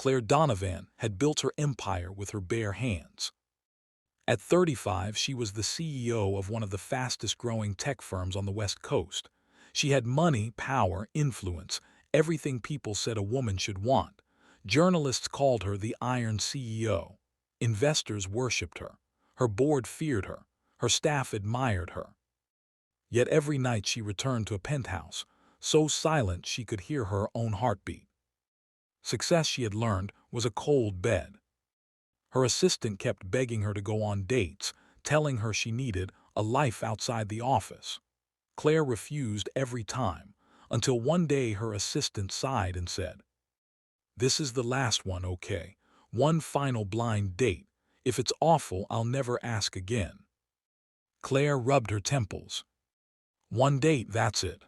Claire Donovan had built her empire with her bare hands. At 35, she was the CEO of one of the fastest-growing tech firms on the West Coast. She had money, power, influence, everything people said a woman should want. Journalists called her the Iron CEO. Investors worshipped her. Her board feared her. Her staff admired her. Yet every night she returned to a penthouse, so silent she could hear her own heartbeat. Success, she had learned, was a cold bed. Her assistant kept begging her to go on dates, telling her she needed a life outside the office. Claire refused every time, until one day her assistant sighed and said, "This is the last one, okay? One final blind date. If it's awful, I'll never ask again." Claire rubbed her temples. One date, that's it.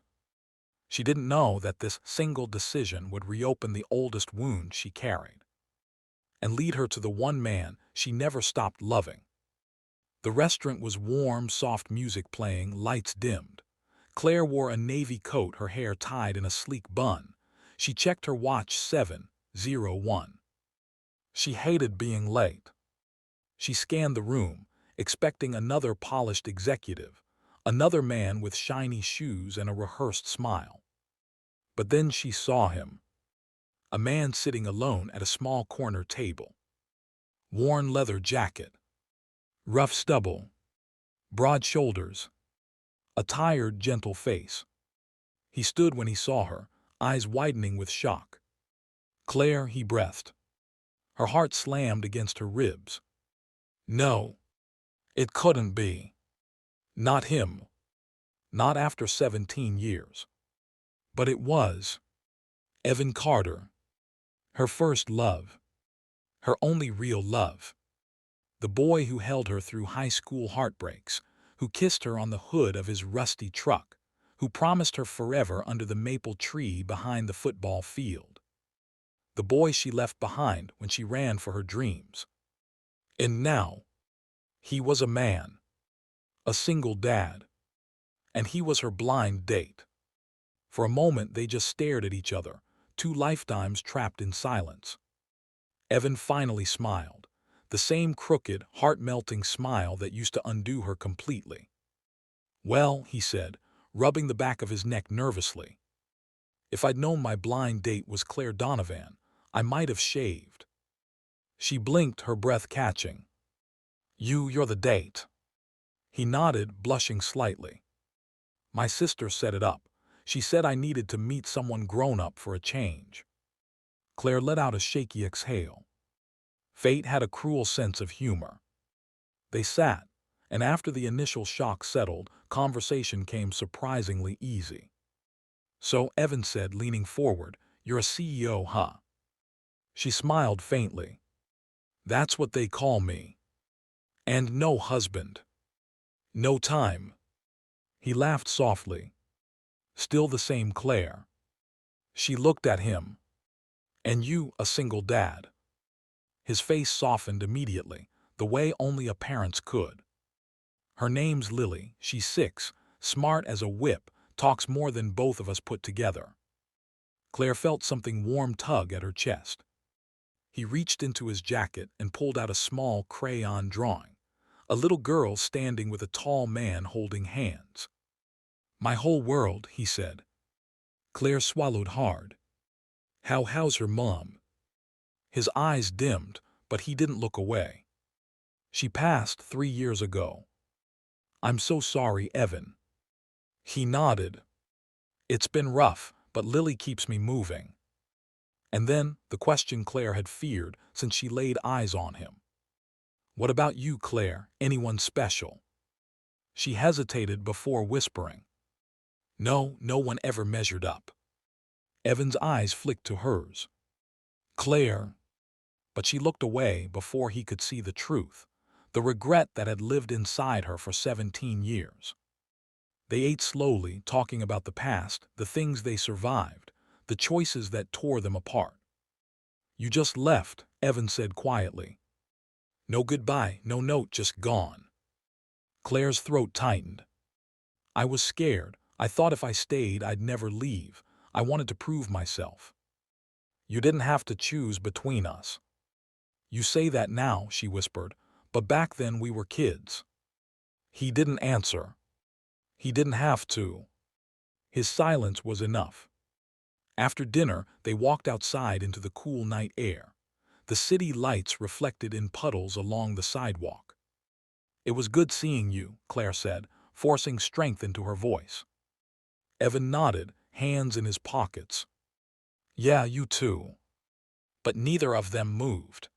She didn't know that this single decision would reopen the oldest wound she carried and lead her to the one man she never stopped loving. The restaurant was warm, soft music playing, lights dimmed. Claire wore a navy coat, her hair tied in a sleek bun. She checked her watch, 7:01. She hated being late. She scanned the room, expecting another polished executive, another man with shiny shoes and a rehearsed smile. But then she saw him. A man sitting alone at a small corner table. Worn leather jacket. Rough stubble. Broad shoulders. A tired, gentle face. He stood when he saw her, eyes widening with shock. "Claire," he breathed. Her heart slammed against her ribs. No, it couldn't be. Not him. Not after 17 years. But it was. Evan Carter. Her first love. Her only real love. The boy who held her through high school heartbreaks, who kissed her on the hood of his rusty truck, who promised her forever under the maple tree behind the football field. The boy she left behind when she ran for her dreams. And now, he was a man. A single dad. And he was her blind date. For a moment they just stared at each other, two lifetimes trapped in silence. Evan finally smiled, the same crooked, heart-melting smile that used to undo her completely. "Well," he said, rubbing the back of his neck nervously, "if I'd known my blind date was Claire Donovan, I might have shaved." She blinked, her breath catching. You're the date." He nodded, blushing slightly. "My sister set it up. She said I needed to meet someone grown-up for a change." Claire let out a shaky exhale. Fate had a cruel sense of humor. They sat, and after the initial shock settled, conversation came surprisingly easy. "So," Evan said, leaning forward, "you're a CEO, huh?" She smiled faintly. "That's what they call me. And no husband. No time." He laughed softly. "Still the same Claire." She looked at him. "And you, a single dad." His face softened immediately, the way only a parent's could. "Her name's Lily, she's 6, smart as a whip, talks more than both of us put together." Claire felt something warm tug at her chest. He reached into his jacket and pulled out a small crayon drawing. A little girl standing with a tall man holding hands. "My whole world," he said. Claire swallowed hard. How's her mom?" His eyes dimmed, but he didn't look away. "She passed 3 years ago." "I'm so sorry, Evan." He nodded. "It's been rough, but Lily keeps me moving." And then, the question Claire had feared since she laid eyes on him. "What about you, Claire? Anyone special?" She hesitated before whispering. "No, no one ever measured up." Evan's eyes flicked to hers. "Claire." But she looked away before he could see the truth, the regret that had lived inside her for 17 years. They ate slowly, talking about the past, the things they survived, the choices that tore them apart. "You just left," Evan said quietly. "No goodbye, no note, just gone." Claire's throat tightened. "I was scared. I thought if I stayed, I'd never leave. I wanted to prove myself." You didn't have to choose between us. You say that now, she whispered, but back then we were kids. He didn't answer. He didn't have to. His silence was enough. After dinner, they walked outside into the cool night air. The city lights reflected in puddles along the sidewalk. It was good seeing you, Claire said, forcing strength into her voice. Evan nodded, hands in his pockets. Yeah, you too. But neither of them moved.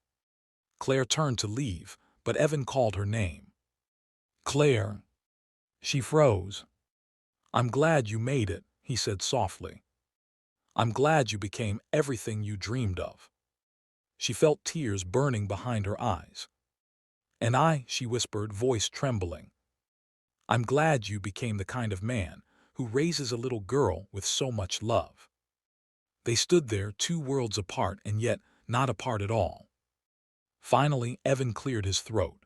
Claire turned to leave, but Evan called her name. Claire. She froze. I'm glad you made it, he said softly. I'm glad you became everything you dreamed of. She felt tears burning behind her eyes. And she whispered, voice trembling. I'm glad you became the kind of man who raises a little girl with so much love. They stood there, 2 worlds apart and yet not apart at all. Finally, Evan cleared his throat.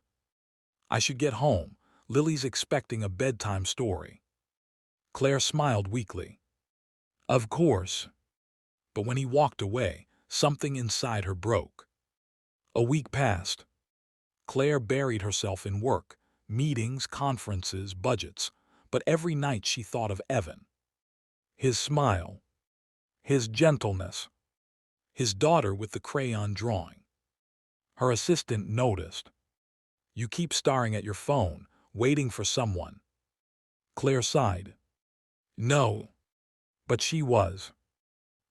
I should get home. Lily's expecting a bedtime story. Claire smiled weakly. Of course. But when he walked away, something inside her broke. A week passed. Claire buried herself in work, meetings, conferences, budgets, but every night she thought of Evan. His smile, his gentleness, his daughter with the crayon drawing. Her assistant noticed. You keep staring at your phone, waiting for someone. Claire sighed. No. But she was.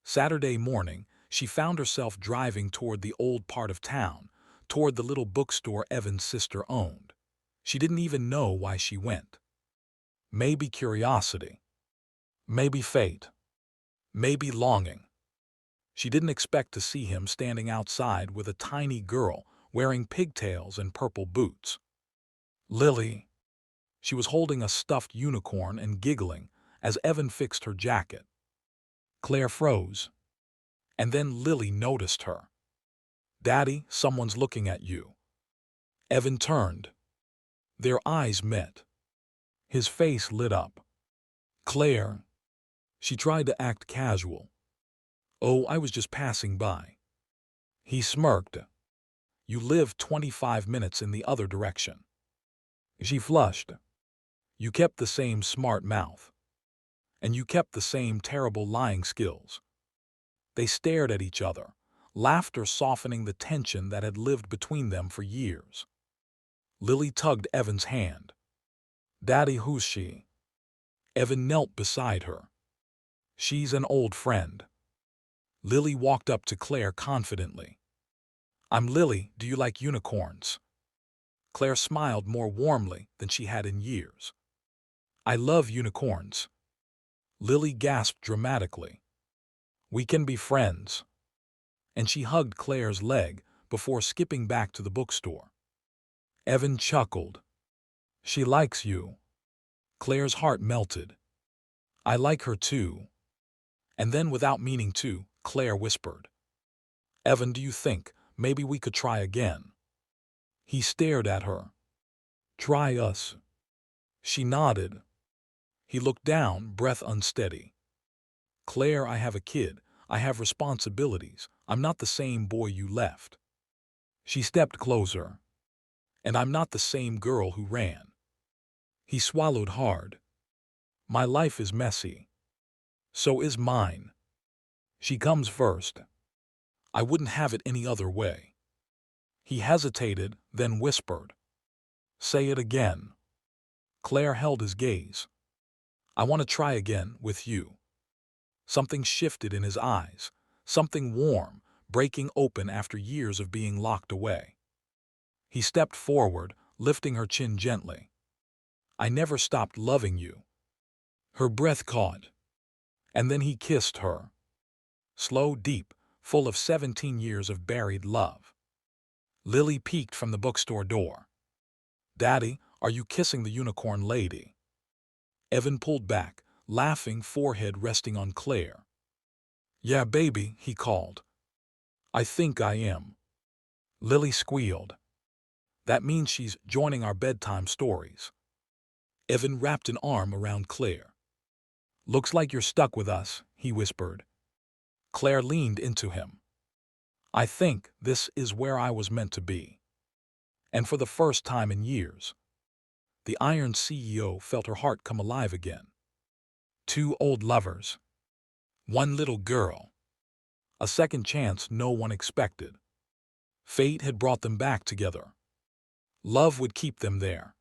Saturday morning, she found herself driving toward the old part of town, toward the little bookstore Evan's sister owned. She didn't even know why she went. Maybe curiosity. Maybe fate. Maybe longing. She didn't expect to see him standing outside with a tiny girl wearing pigtails and purple boots. Lily. She was holding a stuffed unicorn and giggling as Evan fixed her jacket. Claire froze. And then Lily noticed her. Daddy, someone's looking at you. Evan turned. Their eyes met. His face lit up. Claire. She tried to act casual. Oh, I was just passing by. He smirked. You live 25 minutes in the other direction. She flushed. You kept the same smart mouth. And you kept the same terrible lying skills. They stared at each other, laughter softening the tension that had lived between them for years. Lily tugged Evan's hand. Daddy, who's she? Evan knelt beside her. She's an old friend. Lily walked up to Claire confidently. I'm Lily, do you like unicorns? Claire smiled more warmly than she had in years. I love unicorns. Lily gasped dramatically. We can be friends. And she hugged Claire's leg before skipping back to the bookstore. Evan chuckled. She likes you. Claire's heart melted. I like her too. And then without meaning to, Claire whispered. Evan, do you think maybe we could try again? He stared at her. Try us. She nodded. He looked down, breath unsteady. Claire, I have a kid. I have responsibilities. I'm not the same boy you left. She stepped closer. And I'm not the same girl who ran. He swallowed hard. My life is messy. So is mine. She comes first. I wouldn't have it any other way. He hesitated, then whispered. Say it again. Claire held his gaze. I want to try again with you. Something shifted in his eyes, something warm, breaking open after years of being locked away. He stepped forward, lifting her chin gently. I never stopped loving you. Her breath caught. And then he kissed her. Slow, deep, full of 17 years of buried love. Lily peeked from the bookstore door. Daddy, are you kissing the unicorn lady? Evan pulled back, laughing, forehead resting on Claire. Yeah, baby, he called. I think I am. Lily squealed. That means she's joining our bedtime stories. Evan wrapped an arm around Claire. Looks like you're stuck with us, he whispered. Claire leaned into him. I think this is where I was meant to be. And for the first time in years, the Iron CEO felt her heart come alive again. Two old lovers, one little girl, a second chance no one expected. Fate had brought them back together. Love would keep them there.